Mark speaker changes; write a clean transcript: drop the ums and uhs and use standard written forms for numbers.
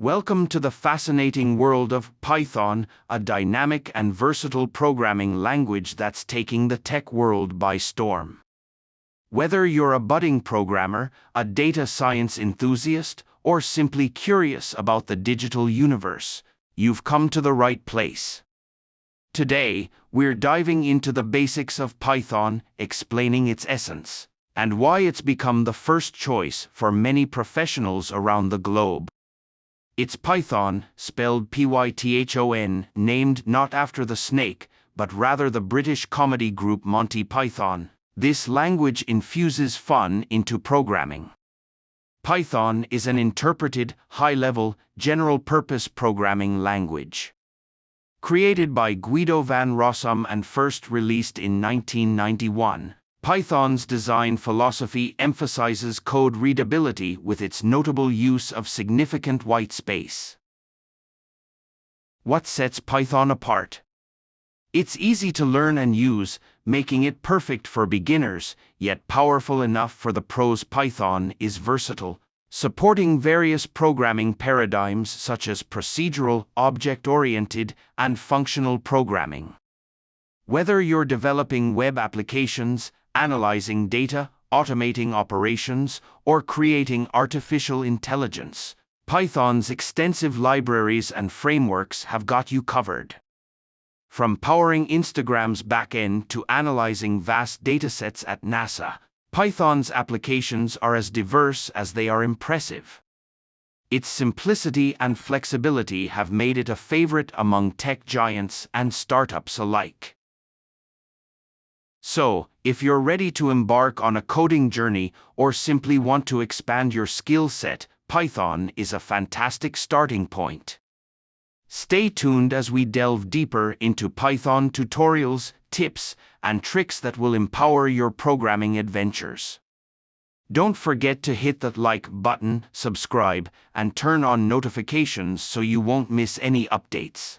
Speaker 1: Welcome to the fascinating world of Python, a dynamic and versatile programming language that's taking the tech world by storm. Whether you're a budding programmer, a data science enthusiast, or simply curious about the digital universe, you've come to the right place. Today, we're diving into the basics of Python, explaining its essence, and why it's become the first choice for many professionals around the globe. It's Python, spelled Python, named not after the snake, but rather the British comedy group Monty Python. This language infuses fun into programming. Python is an interpreted, high-level, general-purpose programming language. Created by Guido van Rossum and first released in 1991, Python's design philosophy emphasizes code readability with its notable use of significant white space. What sets Python apart? It's easy to learn and use, making it perfect for beginners, yet powerful enough for the pros. Python is versatile, supporting various programming paradigms such as procedural, object-oriented, and functional programming. Whether you're developing web applications, analyzing data, automating operations, or creating artificial intelligence, Python's extensive libraries and frameworks have got you covered. From powering Instagram's backend to analyzing vast datasets at NASA, Python's applications are as diverse as they are impressive. Its simplicity and flexibility have made it a favorite among tech giants and startups alike. So, if you're ready to embark on a coding journey or simply want to expand your skill set, Python is a fantastic starting point. Stay tuned as we delve deeper into Python tutorials, tips, and tricks that will empower your programming adventures. Don't forget to hit that like button, subscribe, and turn on notifications so you won't miss any updates.